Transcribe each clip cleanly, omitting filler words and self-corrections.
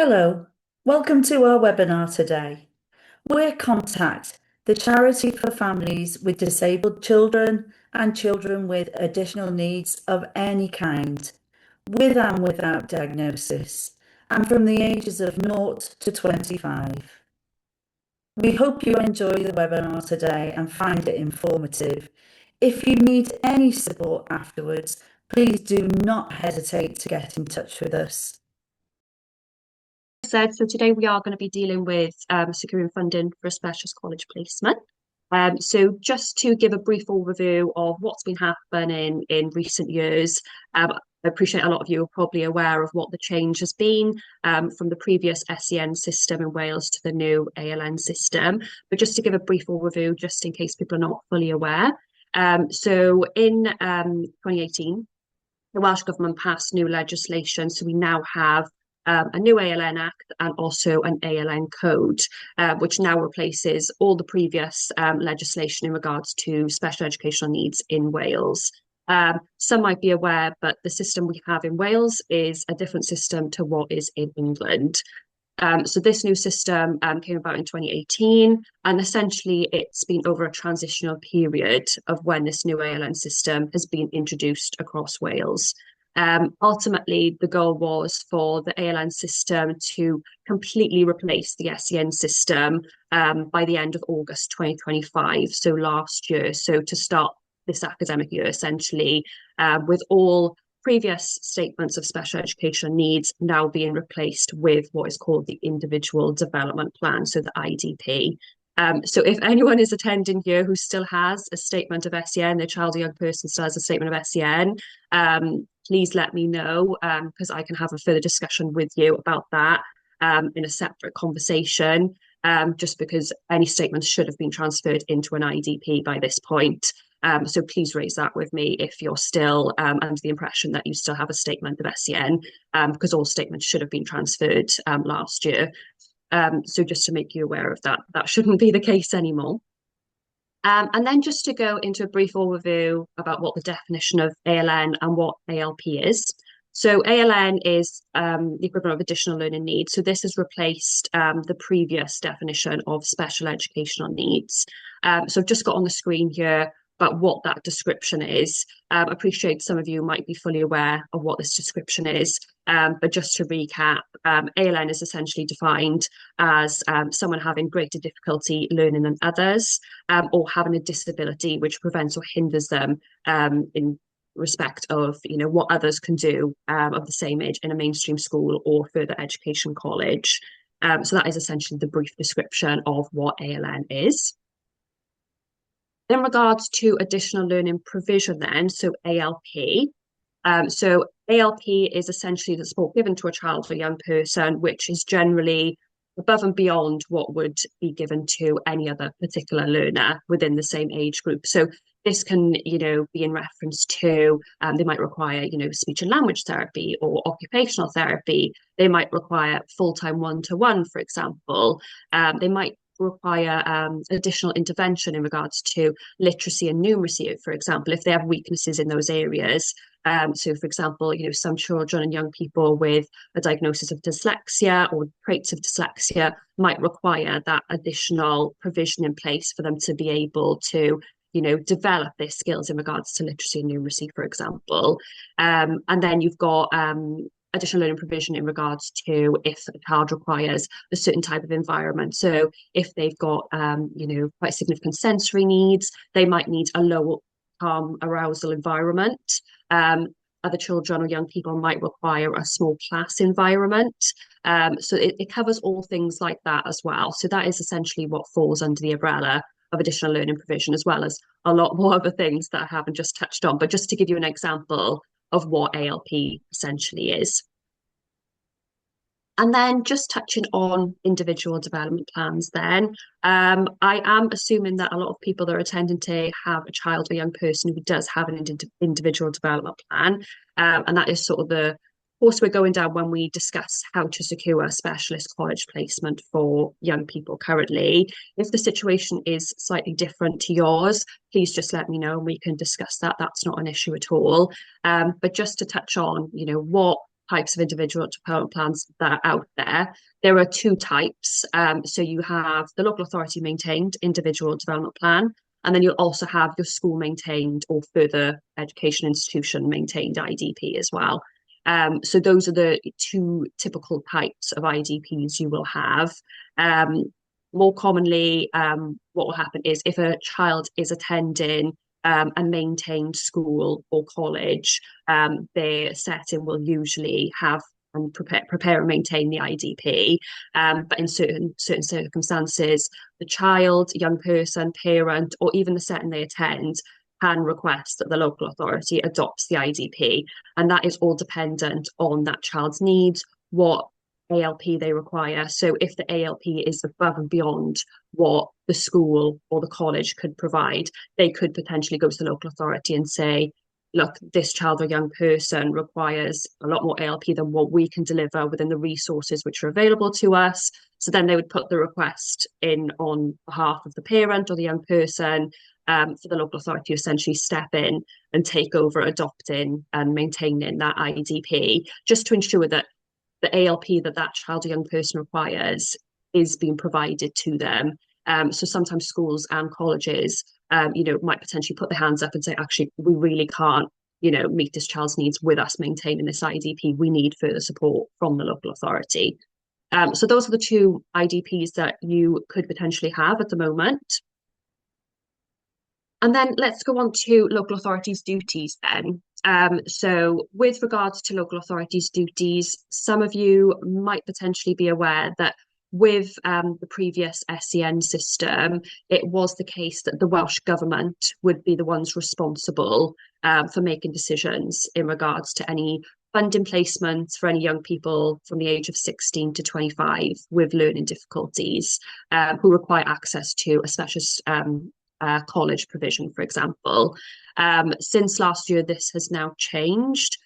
Hello, welcome to our webinar today. We're Contact, the charity for families with disabled children and children with additional needs of any kind, with and without diagnosis, and from the ages of 0 to 25. We hope you enjoy the webinar today and find it informative. If you need any support afterwards, please do not hesitate to get in touch with us. So today we are going to be dealing with securing funding for a specialist college placement. So just to give a brief overview of what's been happening in recent years, I appreciate a lot of you are probably aware of what the change has been from the previous SEN system in Wales to the new ALN system. But just to give a brief overview, just in case people are not fully aware. So in 2018, the Welsh Government passed new legislation. So we now have a new ALN Act and also an ALN Code, which now replaces all the previous legislation in regards to special educational needs in Wales. Some might be aware, but the system we have in Wales is a different system to what is in England. So this new system came about in 2018, and essentially it's been over a transitional period of when this new ALN system has been introduced across Wales. Ultimately, the goal was for the ALN system to completely replace the SEN system by the end of August 2025, so last year. So to start this academic year, essentially, with all previous statements of special education needs now being replaced with what is called the Individual Development Plan, so the IDP. So if anyone is attending here who still has a statement of SEN, their child or young person still has a statement of SEN, please let me know because I can have a further discussion with you about that in a separate conversation, just because any statements should have been transferred into an IDP by this point. So please raise that with me if you're still under the impression that you still have a statement of SEN, because all statements should have been transferred last year. So just to make you aware of that, that shouldn't be the case anymore. And then just to go into a brief overview about what the definition of ALN and what ALP is. So ALN is the equivalent of additional learning needs. So this has replaced the previous definition of special educational needs. So I've just got on the screen here about what that description is. I appreciate some of you might be fully aware of what this description is. But just to recap, ALN is essentially defined as someone having greater difficulty learning than others, or having a disability which prevents or hinders them in respect of what others can do of the same age in a mainstream school or further education college. So that is essentially the brief description of what ALN is. In regards to additional learning provision then, so ALP, so ALP is essentially the support given to a child or young person, which is generally above and beyond what would be given to any other particular learner within the same age group. So this can, be in reference to, they might require, speech and language therapy or occupational therapy. They might require full-time one-to-one, for example. They might require additional intervention in regards to literacy and numeracy, for example, if they have weaknesses in those areas. So, for example, some children and young people with a diagnosis of dyslexia or traits of dyslexia might require that additional provision in place for them to be able to develop their skills in regards to literacy and numeracy, for example. And then you've got additional learning provision in regards to if a child requires a certain type of environment. So if they've got, quite significant sensory needs, they might need a low calm arousal environment. Other children or young people might require a small class environment. So it covers all things like that as well. So that is essentially what falls under the umbrella of additional learning provision, as well as a lot more other things that I haven't just touched on. But just to give you an example of what ALP essentially is. And then just touching on individual development plans then, I am assuming that a lot of people that are attending today have a child or young person who does have an individual development plan. And that is sort of the course we're going down when we discuss how to secure a specialist college placement for young people currently. If the situation is slightly different to yours, please just let me know and we can discuss that. That's not an issue at all. But just to touch on, what types of individual development plans that are out there. There are two types. So you have the local authority maintained individual development plan, and then you'll also have your school maintained or further education institution maintained IDP as well. So those are the two typical types of IDPs you will have. More commonly, what will happen is if a child is attending a maintained school or college, their setting will usually have and prepare and maintain the IDP. But in certain circumstances, the child, young person, parent, or even the setting they attend can request that the local authority adopts the IDP. And that is all dependent on that child's needs, what ALP they require. So if the ALP is above and beyond what the school or the college could provide, they could potentially go to the local authority and say, look, this child or young person requires a lot more ALP than what we can deliver within the resources which are available to us. So then they would put the request in on behalf of the parent or the young person, for the local authority to essentially step in and take over adopting and maintaining that IDP, just to ensure that the ALP that that child or young person requires is being provided to them. So sometimes schools and colleges, might potentially put their hands up and say, actually, we really can't, meet this child's needs with us maintaining this IDP. We need further support from the local authority. So those are the two IDPs that you could potentially have at the moment. And then let's go on to local authorities' duties then. So with regards to local authorities' duties, some of you might potentially be aware that with the previous SEN system, it was the case that the Welsh Government would be the ones responsible for making decisions in regards to any funding placements for any young people from the age of 16 to 25 with learning difficulties, who require access to a specialist college provision, for example. Since last year, this has now changed.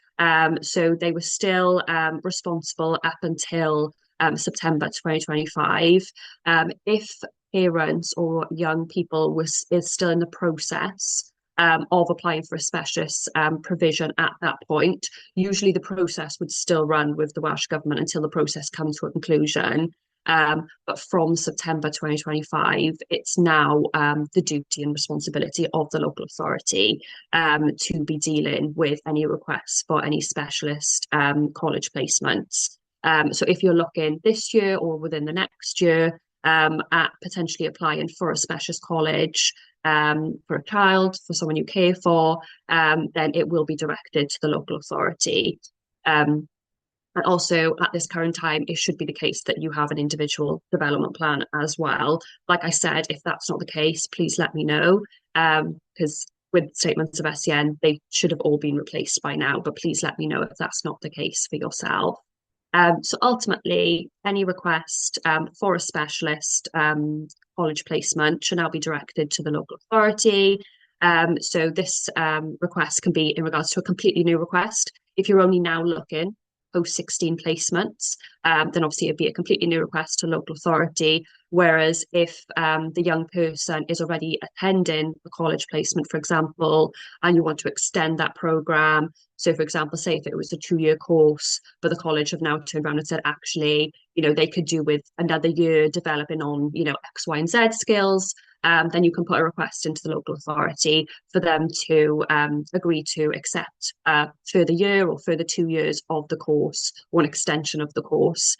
So they were still responsible up until September 2025. If parents or young people is still in the process of applying for a specialist provision at that point, usually the process would still run with the Welsh Government until the process comes to a conclusion. But from September 2025, it's now the duty and responsibility of the local authority to be dealing with any requests for any specialist college placements. So if you're looking this year or within the next year at potentially applying for a specialist college for a child, for someone you care for, then it will be directed to the local authority. And also at this current time, it should be the case that you have an individual development plan as well. Like I said, if that's not the case, please let me know, because with statements of SEN, they should have all been replaced by now, but please let me know if that's not the case for yourself. So ultimately, any request for a specialist college placement should now be directed to the local authority. So this request can be in regards to a completely new request. If you're only now looking post-16 placements, then obviously it'd be a completely new request to local authority. Whereas if the young person is already attending a college placement, for example, and you want to extend that programme, so for example, say if it was a 2-year course, but the college have now turned around and said, actually, they could do with another year developing on, X, Y, and Z skills, then you can put a request into the local authority for them to agree to accept further year or further 2 years of the course or an extension of the course.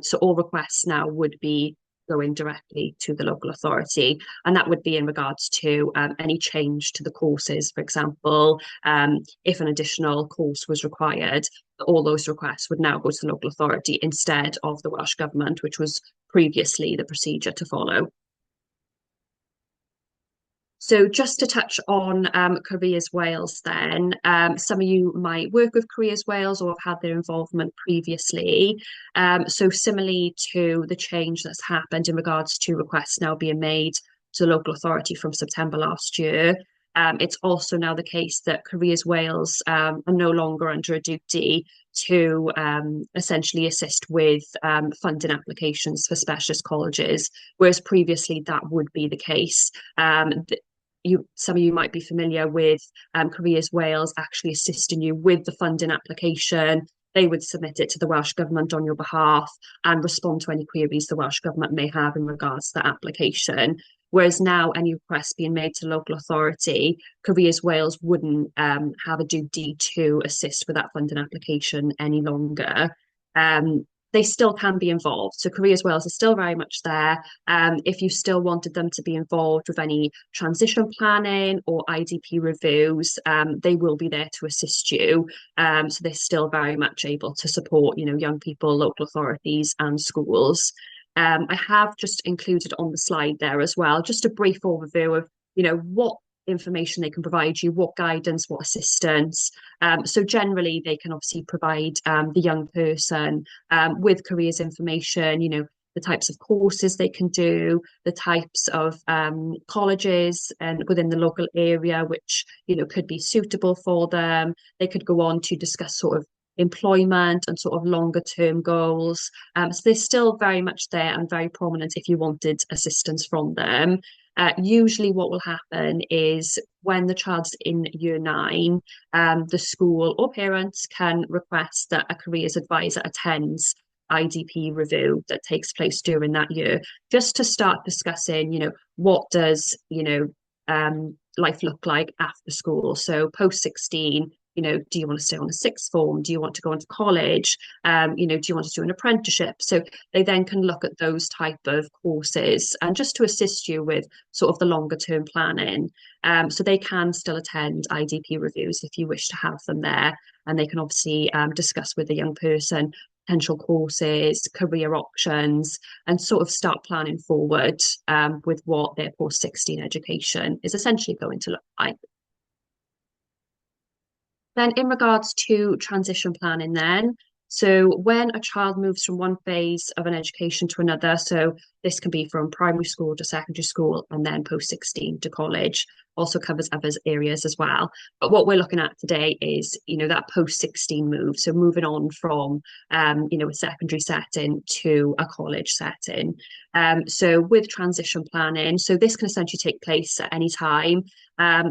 So all requests now would be going directly to the local authority, and that would be in regards to any change to the courses. For example, if an additional course was required, all those requests would now go to the local authority instead of the Welsh Government, which was previously the procedure to follow. So just to touch on Careers Wales then, some of you might work with Careers Wales or have had their involvement previously. So similarly to the change that's happened in regards to requests now being made to the local authority from September last year, it's also now the case that Careers Wales are no longer under a duty to essentially assist with funding applications for specialist colleges, whereas previously that would be the case. Some of you might be familiar with Careers Wales actually assisting you with the funding application. they would submit it to the Welsh Government on your behalf and respond to any queries the Welsh Government may have in regards to that application. Whereas now, any request being made to local authority, Careers Wales wouldn't have a duty to assist with that funding application any longer. They still can be involved. So Careers Wales is still very much there. If you still wanted them to be involved with any transition planning or IDP reviews, they will be there to assist you. So they're still very much able to support, young people, local authorities and schools. I have just included on the slide there as well, just a brief overview of, what information they can provide you, what guidance, what assistance. So generally, they can obviously provide the young person with careers information, the types of courses they can do, the types of colleges and within the local area, which, could be suitable for them. They could go on to discuss sort of employment and sort of longer term goals. So they're still very much there and very prominent if you wanted assistance from them. Usually what will happen is when the child's in year 9, the school or parents can request that a careers advisor attends IDP review that takes place during that year, just to start discussing, what does, life look like after school? So post 16, do you want to stay on a sixth form? Do you want to go into college? Do you want to do an apprenticeship? So they then can look at those type of courses and just to assist you with sort of the longer term planning. So they can still attend IDP reviews if you wish to have them there. And they can obviously discuss with the young person potential courses, career options, and sort of start planning forward with what their post 16 education is essentially going to look like. Then in regards to transition planning so when a child moves from one phase of an education to another, so this can be from primary school to secondary school and then post 16 to college, also covers other areas as well. But what we're looking at today is, that post 16 move. So moving on from, a secondary setting to a college setting. So with transition planning, so this can essentially take place at any time.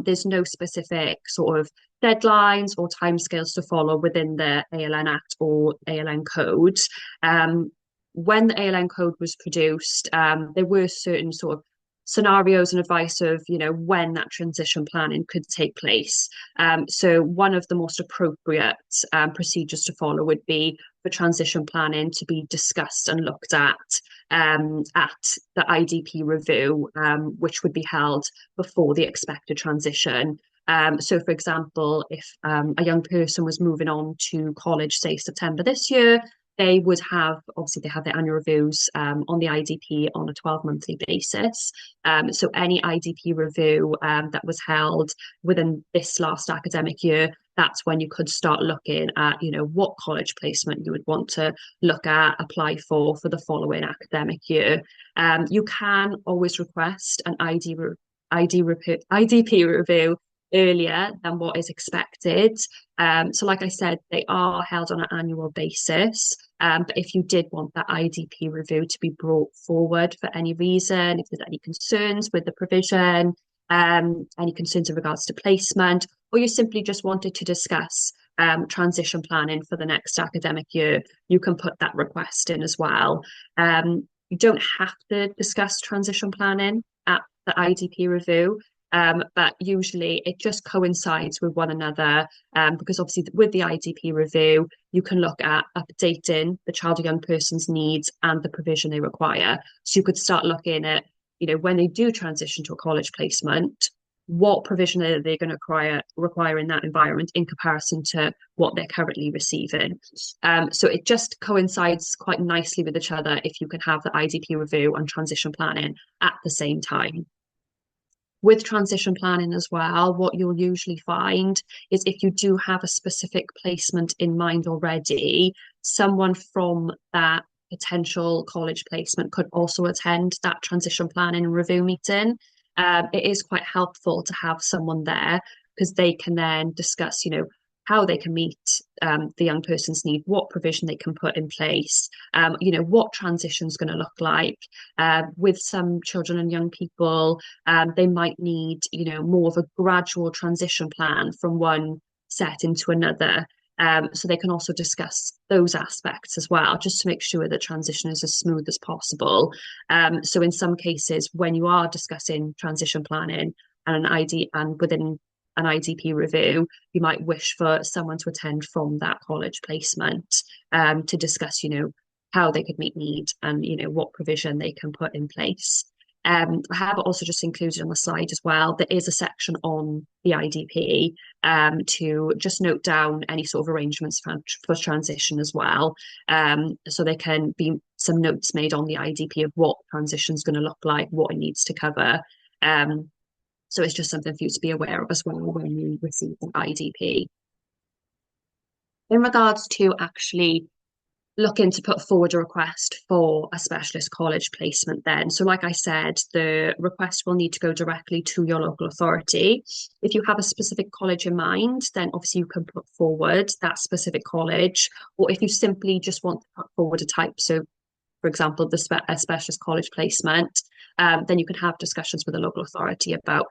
There's no specific sort of deadlines or timescales to follow within the ALN Act or ALN Code. When the ALN Code was produced, there were certain sort of scenarios and advice of, when that transition planning could take place. So one of the most appropriate procedures to follow would be for transition planning to be discussed and looked at the IDP review, which would be held before the expected transition. So, for example, if a young person was moving on to college, say September this year, they would have, obviously they have their annual reviews on the IDP on a 12-monthly basis. So any IDP review that was held within this last academic year, that's when you could start looking at, what college placement you would want to look at, apply for the following academic year. You can always request an IDP review earlier than what is expected. So like I said, they are held on an annual basis. But if you did want that IDP review to be brought forward for any reason, if there's any concerns with the provision, any concerns in regards to placement, or you simply just wanted to discuss transition planning for the next academic year, you can put that request in as well. You don't have to discuss transition planning at the IDP review. But usually it just coincides with one another because obviously with the IDP review, you can look at updating the child or young person's needs and the provision they require. So you could start looking at, when they do transition to a college placement, what provision are they going to require in that environment in comparison to what they're currently receiving. So it just coincides quite nicely with each other if you can have the IDP review and transition planning at the same time. With transition planning as well, what you'll usually find is if you do have a specific placement in mind already, someone from that potential college placement could also attend that transition planning review meeting. It is quite helpful to have someone there because they can then discuss, how they can meet the young person's need, what provision they can put in place, what transition is going to look like. With some children and young people, they might need, more of a gradual transition plan from one set into another. So they can also discuss those aspects as well, just to make sure the transition is as smooth as possible. So in some cases, when you are discussing transition planning and an ID and within an IDP review, you might wish for someone to attend from that college placement to discuss, how they could meet need and, what provision they can put in place. I have also just included on the slide as well, there is a section on the IDP to just note down any sort of arrangements for transition as well. So there can be some notes made on the IDP of what transition is going to look like, what it needs to cover. So it's just something for you to be aware of as well when you receive an IDP. In regards to actually looking to put forward a request for a specialist college placement then. So like I said, the request will need to go directly to your local authority. If you have a specific college in mind, then obviously you can put forward that specific college, or if you simply just want to put forward a type, so for example, a specialist college placement, then you can have discussions with the local authority about,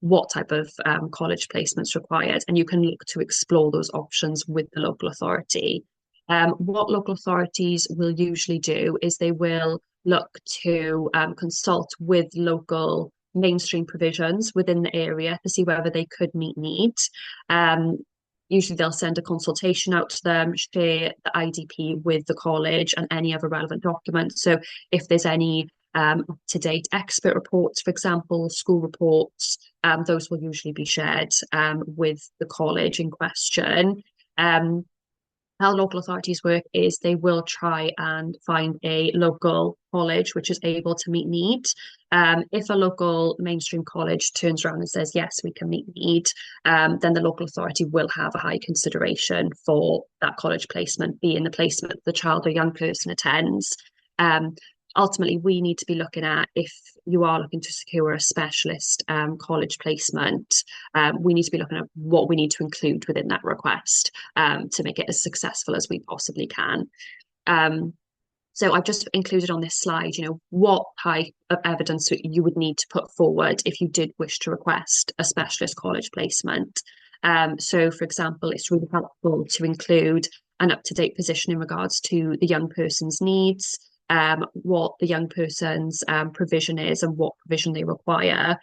what type of college placements required, and you can look to explore those options with the local authority. What local authorities will usually do is they will look to consult with local mainstream provisions within the area to see whether they could meet needs. Usually they'll send a consultation out to them, share the IDP with the college and any other relevant documents. So if there's any up-to-date expert reports, for example, school reports, those will usually be shared with the college in question. How local authorities work is they will try and find a local college which is able to meet need. If a local mainstream college turns around and says, yes, we can meet need, then the local authority will have a high consideration for that college placement, being the placement the child or young person attends. Ultimately, we need to be looking at, if you are looking to secure a specialist college placement, we need to be looking at what we need to include within that request to make it as successful as we possibly can. So I've just included on this slide, what type of evidence you would need to put forward if you did wish to request a specialist college placement. So, for example, it's really helpful to include an up-to-date position in regards to the young person's needs, what the young person's provision is and what provision they require.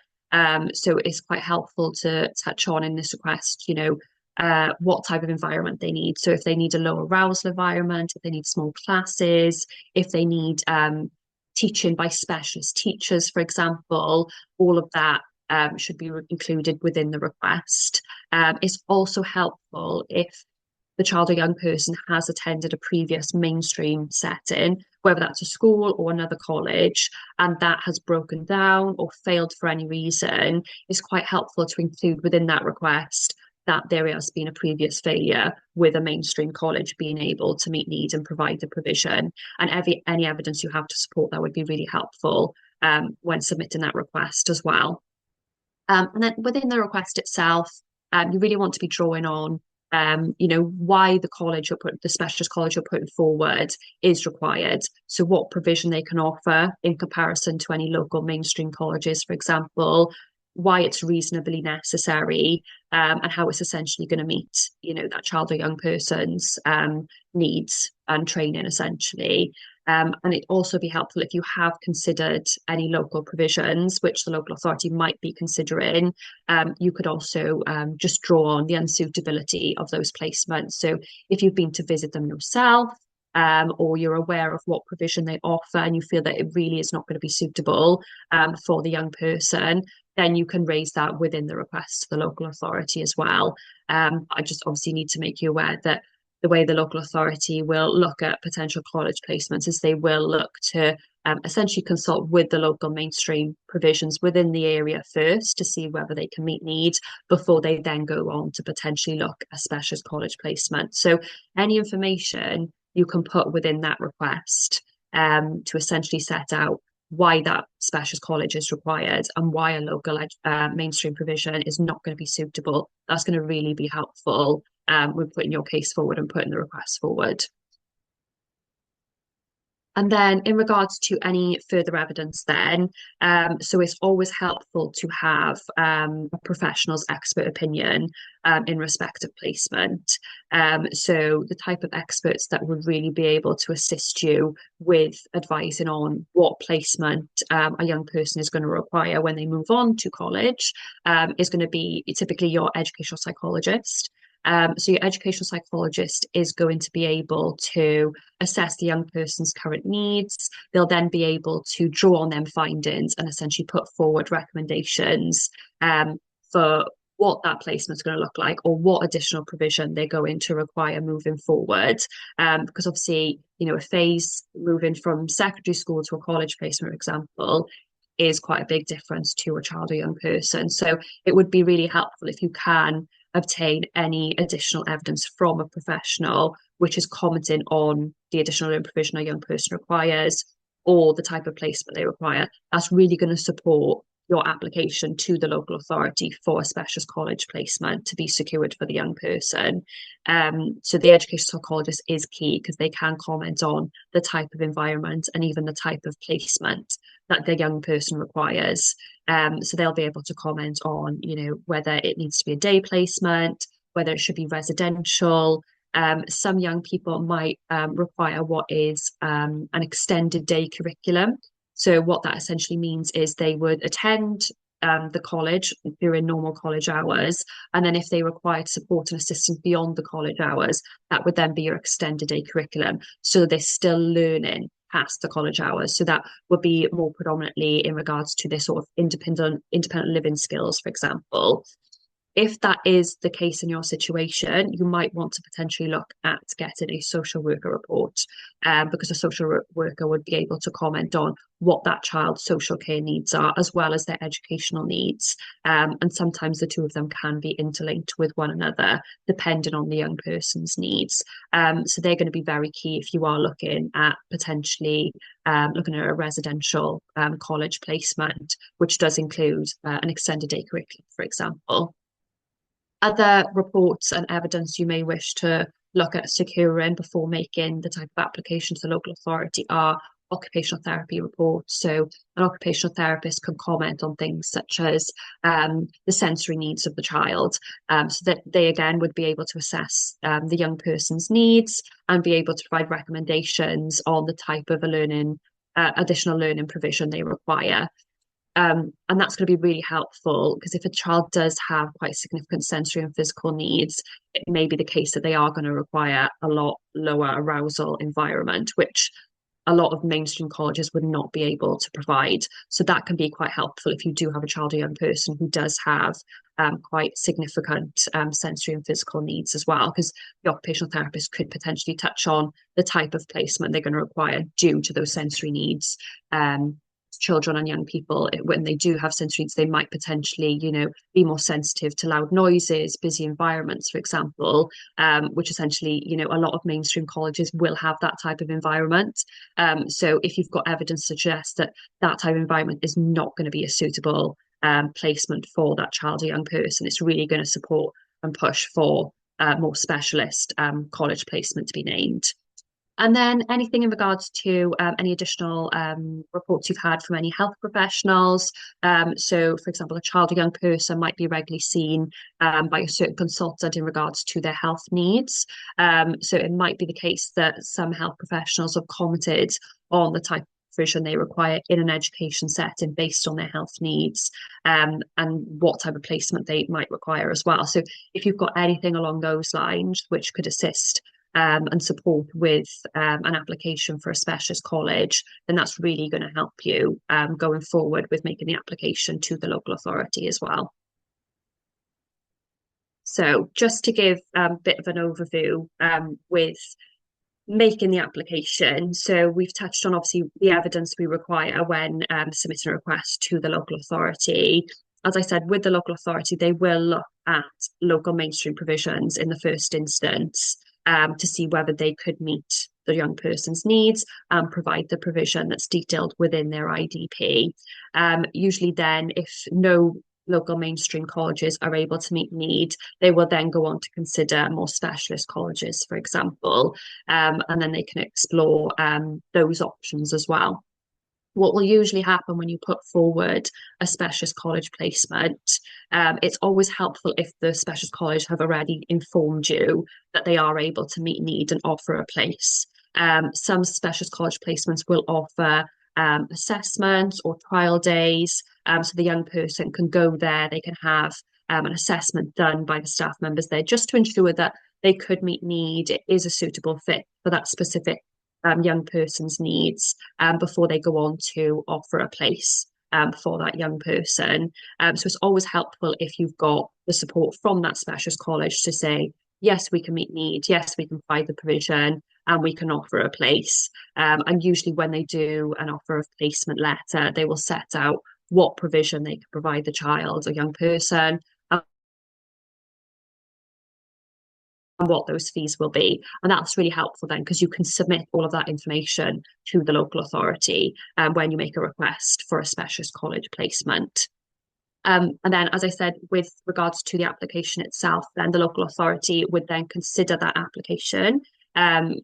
So it's quite helpful to touch on in this request, what type of environment they need. So if they need a low arousal environment, if they need small classes, if they need teaching by specialist teachers, for example, all of that should be included within the request. It's also helpful if the child or young person has attended a previous mainstream setting, whether that's a school or another college, and that has broken down or failed for any reason. It's quite helpful to include within that request that there has been a previous failure with a mainstream college being able to meet needs and provide the provision. And any evidence you have to support that would be really helpful when submitting that request as well. And then within the request itself, you really want to be drawing on why the specialist college you're putting forward is required. So what provision they can offer in comparison to any local mainstream colleges, for example, why it's reasonably necessary, and how it's essentially going to meet, that child or young person's needs and training, essentially. And it'd also be helpful if you have considered any local provisions, which the local authority might be considering. You could also just draw on the unsuitability of those placements. So if you've been to visit them yourself, or you're aware of what provision they offer and you feel that it really is not going to be suitable for the young person, then you can raise that within the request to the local authority as well. I just obviously need to make you aware that the way the local authority will look at potential college placements is they will look to essentially consult with the local mainstream provisions within the area first to see whether they can meet needs before they then go on to potentially look at specialist college placement. So any information you can put within that request to essentially set out why that specialist college is required and why a local mainstream provision is not going to be suitable. That's going to really be helpful with putting your case forward and putting the request forward. And then in regards to any further evidence then, so it's always helpful to have a professional's expert opinion in respect of placement. So the type of experts that would really be able to assist you with advising on what placement a young person is going to require when they move on to college is going to be typically your educational psychologist. So your educational psychologist is going to be able to assess the young person's current needs. They'll then be able to draw on them findings and essentially put forward recommendations for what that placement is going to look like or what additional provision they're going to require moving forward. Because obviously, a phase moving from secondary school to a college placement, for example, is quite a big difference to a child or young person. So it would be really helpful if you can obtain any additional evidence from a professional which is commenting on the additional learning provision a young person requires or the type of placement they require. That's really going to support your application to the local authority for a specialist college placement to be secured for the young person. So the educational psychologist is key because they can comment on the type of environment and even the type of placement that the young person requires. So they'll be able to comment on, whether it needs to be a day placement, whether it should be residential. Some young people might require what is an extended day curriculum. So what that essentially means is they would attend the college during normal college hours, and then if they required support and assistance beyond the college hours, that would then be your extended day curriculum. So they're still learning past the college hours. So that would be more predominantly in regards to their sort of independent living skills, for example. If that is the case in your situation, you might want to potentially look at getting a social worker report because a social worker would be able to comment on what that child's social care needs are, as well as their educational needs. And sometimes the two of them can be interlinked with one another, depending on the young person's needs. So they're going to be very key if you are looking at potentially looking at a residential college placement, which does include an extended day curriculum, for example. Other reports and evidence you may wish to look at securing before making the type of application to the local authority are occupational therapy reports. So an occupational therapist can comment on things such as the sensory needs of the child, so that they again would be able to assess the young person's needs and be able to provide recommendations on the type of additional learning provision they require. And that's going to be really helpful because if a child does have quite significant sensory and physical needs, it may be the case that they are going to require a lot lower arousal environment, which a lot of mainstream colleges would not be able to provide. So that can be quite helpful if you do have a child or young person who does have quite significant sensory and physical needs as well, because the occupational therapist could potentially touch on the type of placement they're going to require due to those sensory needs. Children and young people, when they do have sensory needs, they might potentially, be more sensitive to loud noises, busy environments, for example, which essentially, a lot of mainstream colleges will have that type of environment. So if you've got evidence to suggest that that type of environment is not going to be a suitable placement for that child or young person, it's really going to support and push for more specialist college placement to be named. And then anything in regards to any additional reports you've had from any health professionals. So, for example, a child or young person might be regularly seen by a certain consultant in regards to their health needs. So it might be the case that some health professionals have commented on the type of provision they require in an education setting based on their health needs and what type of placement they might require as well. So if you've got anything along those lines which could assist and support with an application for a specialist college, then that's really going to help you going forward with making the application to the local authority as well. So just to give a bit of an overview with making the application. So we've touched on obviously the evidence we require when submitting a request to the local authority. As I said, with the local authority, they will look at local mainstream provisions in the first instance to see whether they could meet the young person's needs and provide the provision that's detailed within their IDP. Usually then, if no local mainstream colleges are able to meet need, they will then go on to consider more specialist colleges, for example, and then they can explore those options as well. What will usually happen when you put forward a specialist college placement, it's always helpful if the specialist college have already informed you that they are able to meet need and offer a place. Some specialist college placements will offer assessments or trial days, so the young person can go there, they can have an assessment done by the staff members there just to ensure that they could meet need, it is a suitable fit for that specific young person's needs before they go on to offer a place for that young person. So it's always helpful if you've got the support from that specialist college to say, yes, we can meet need, yes, we can provide the provision, and we can offer a place. And usually when they do an offer of placement letter, they will set out what provision they can provide the child or young person, and what those fees will be. And that's really helpful then because you can submit all of that information to the local authority when you make a request for a specialist college placement. And then, as I said, with regards to the application itself, then the local authority would then consider that application.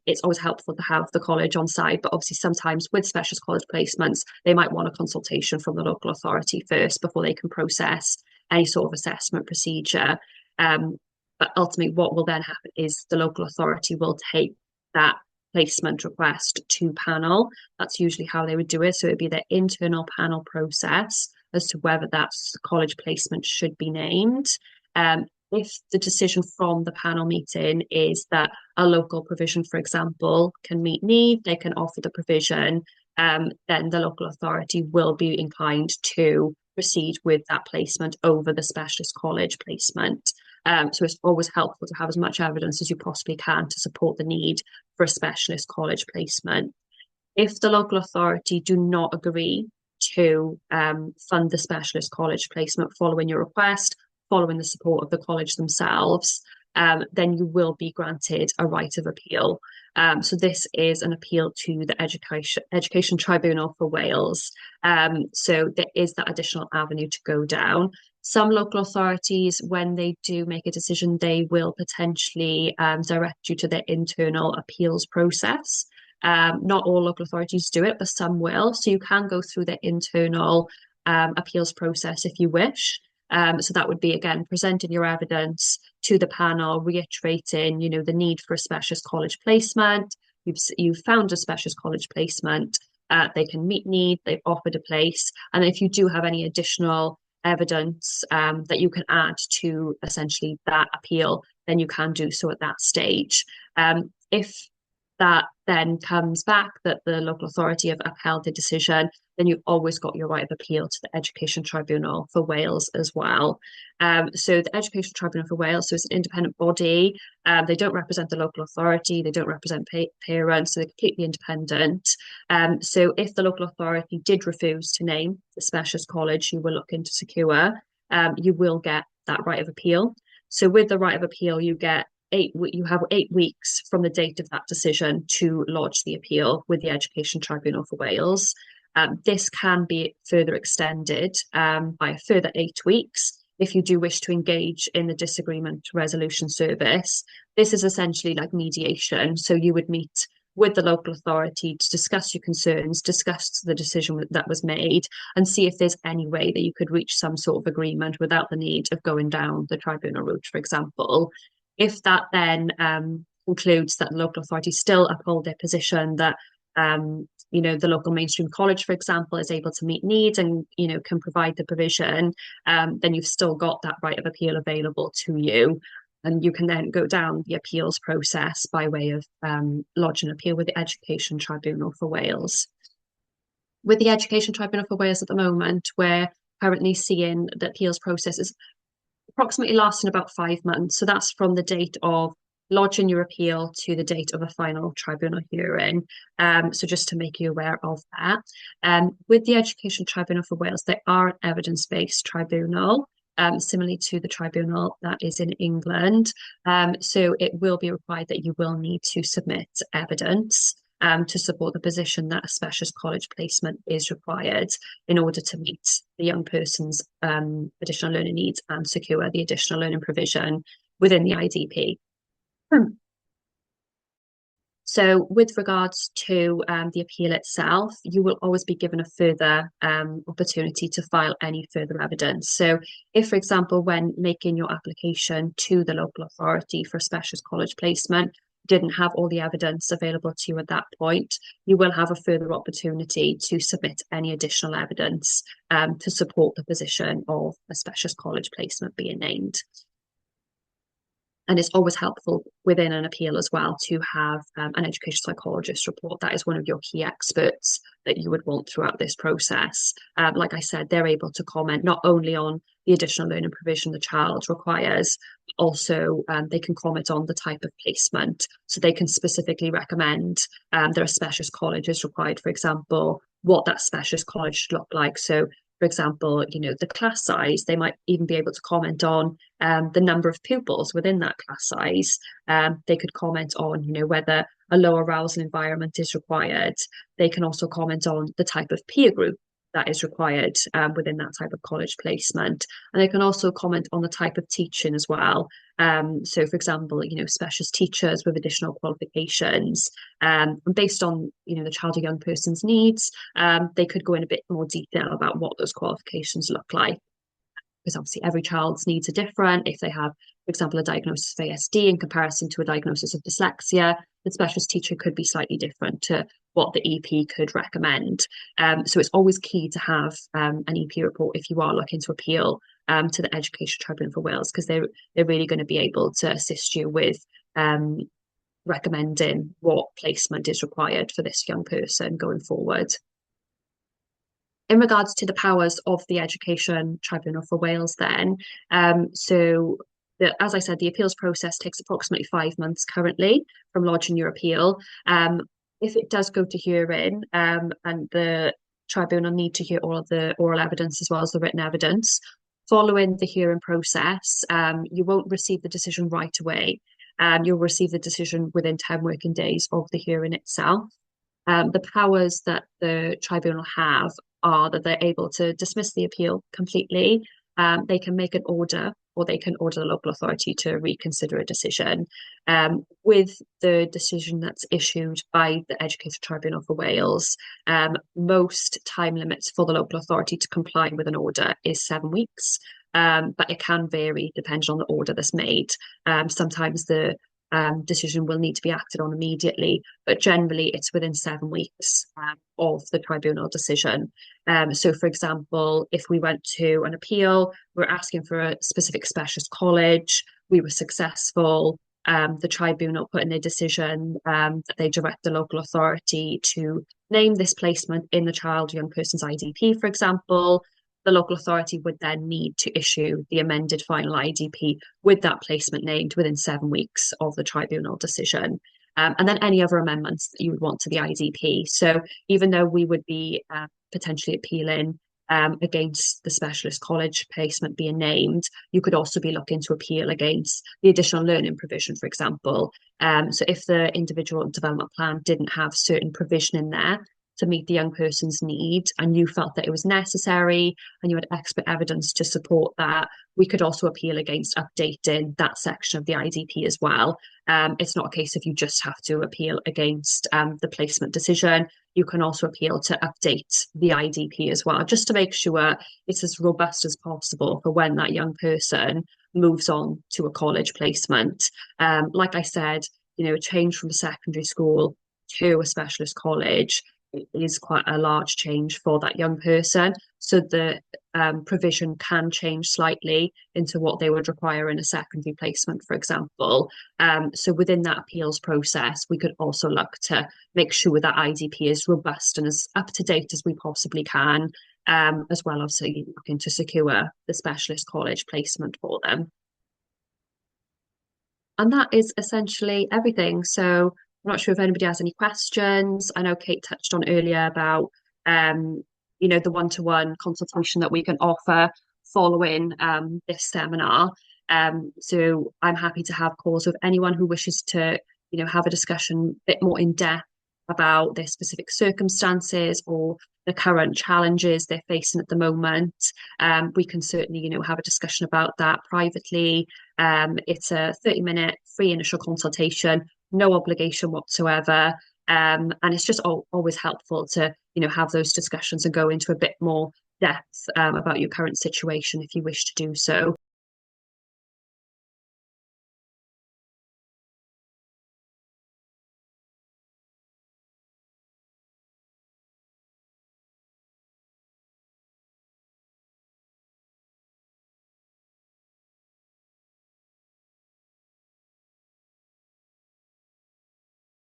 It's always helpful to have the college on side, but obviously sometimes with specialist college placements, they might want a consultation from the local authority first before they can process any sort of assessment procedure. But ultimately, what will then happen is the local authority will take that placement request to panel. That's usually how they would do it. So it'd be their internal panel process as to whether that college placement should be named. If the decision from the panel meeting is that a local provision, for example, can meet need, they can offer the provision, then the local authority will be inclined to proceed with that placement over the specialist college placement. So it's always helpful to have as much evidence as you possibly can to support the need for a specialist college placement. If the local authority do not agree to fund the specialist college placement following your request, following the support of the college themselves, then you will be granted a right of appeal. So this is an appeal to the Education Tribunal for Wales. So there is that additional avenue to go down. Some local authorities, when they do make a decision, they will potentially direct you to their internal appeals process. Not all local authorities do it, but some will. So you can go through the internal appeals process if you wish. So that would be, again, presenting your evidence to the panel, reiterating, the need for a specialist college placement. You've found a specialist college placement. They can meet need. They've offered a place. And if you do have any additional evidence that you can add to essentially that appeal, then you can do so at that stage. If that then comes back that the local authority have upheld the decision, then you've always got your right of appeal to the Education Tribunal for Wales as well. So the Education Tribunal for Wales, so it's an independent body. They don't represent the local authority, they don't represent parents, so they're completely independent. So if the local authority did refuse to name the specialist college you were looking to secure, you will get that right of appeal. So with the right of appeal, you have 8 weeks from the date of that decision to lodge the appeal with the Education Tribunal for Wales. This can be further extended by a further 8 weeks if you do wish to engage in the disagreement resolution service. This is essentially like mediation. So you would meet with the local authority to discuss your concerns, discuss the decision that was made, and see if there's any way that you could reach some sort of agreement without the need of going down the tribunal route, for example. If that then concludes that the local authority still uphold their position that the local mainstream college, for example, is able to meet needs and can provide the provision, then you've still got that right of appeal available to you. And you can then go down the appeals process by way of lodging an appeal with the Education Tribunal for Wales. With the Education Tribunal for Wales at the moment, we're currently seeing the appeals process is approximately lasting about 5 months. So that's from the date of lodging your appeal to the date of a final tribunal hearing. So just to make you aware of that. With the Education Tribunal for Wales, they are an evidence-based tribunal, similarly to the tribunal that is in England. So it will be required that you will need to submit evidence. to support the position that a specialist college placement is required in order to meet the young person's additional learning needs and secure the additional learning provision within the IDP. So with regards to the appeal itself, you will always be given a further opportunity to file any further evidence. So if, for example, when making your application to the local authority for a specialist college placement, didn't have all the evidence available to you at that point, you will have a further opportunity to submit any additional evidence to support the position of a specialist college placement being named. And it's always helpful within an appeal as well to have an education psychologist report. That is one of your key experts that you would want throughout this process. Like I said, they're able to comment not only on the additional learning provision the child requires, but also they can comment on the type of placement. So they can specifically recommend there are specialist colleges required, for example, what that specialist college should look like. So for example, the class size, they might even be able to comment on the number of pupils within that class size. They could comment on, whether a low arousal environment is required. They can also comment on the type of peer group that is required within that type of college placement. And they can also comment on the type of teaching as well. So, for example, specialist teachers with additional qualifications, based on, the child or young person's needs, they could go in a bit more detail about what those qualifications look like. Because obviously every child's needs are different. If they have, for example, a diagnosis of ASD in comparison to a diagnosis of dyslexia, the specialist teacher could be slightly different to what the EP could recommend. So it's always key to have an EP report if you are looking to appeal to the Education Tribunal for Wales, because they're really going to be able to assist you with recommending what placement is required for this young person going forward. In regards to the powers of the Education Tribunal for Wales then, as I said, the appeals process takes approximately 5 months currently from lodging your appeal. If it does go to hearing and the tribunal need to hear all of the oral evidence as well as the written evidence, following the hearing process, you won't receive the decision right away. You'll receive the decision within 10 working days of the hearing itself. The powers that the tribunal have are that they're able to dismiss the appeal completely. They can make an order, or they can order the local authority to reconsider a decision. With the decision that's issued by the Education Tribunal for Wales, most time limits for the local authority to comply with an order is 7 weeks. But it can vary depending on the order that's made. Sometimes the decision will need to be acted on immediately, but generally it's within 7 weeks of the tribunal decision. So, for example, if we went to an appeal, we're asking for a specific specialist college, we were successful, the tribunal put in a decision that they direct the local authority to name this placement in the child or young person's IDP, for example. The local authority would then need to issue the amended final IDP with that placement named within 7 weeks of the tribunal decision. And then any other amendments that you would want to the IDP. So even though we would be potentially appealing against the specialist college placement being named, you could also be looking to appeal against the additional learning provision, for example. So if the individual development plan didn't have certain provision in there to meet the young person's need, and you felt that it was necessary and you had expert evidence to support that, we could also appeal against updating that section of the IDP as well. It's not a case of you just have to appeal against the placement decision. You can also appeal to update the IDP as well, just to make sure it's as robust as possible for when that young person moves on to a college placement. Like I said, a change from a secondary school to a specialist college is quite a large change for that young person. So the provision can change slightly into what they would require in a secondary placement, for example. So within that appeals process, we could also look to make sure that IDP is robust and as up to date as we possibly can, as well as looking to secure the specialist college placement for them. And that is essentially everything. So I'm not sure if anybody has any questions. I know Kate touched on earlier about, the one-to-one consultation that we can offer following this seminar. So I'm happy to have calls with anyone who wishes to, have a discussion a bit more in depth about their specific circumstances or the current challenges they're facing at the moment, we can certainly, have a discussion about that privately. It's a 30-minute free initial consultation, no obligation whatsoever. And it's just always helpful to, have those discussions and go into a bit more depth about your current situation if you wish to do so.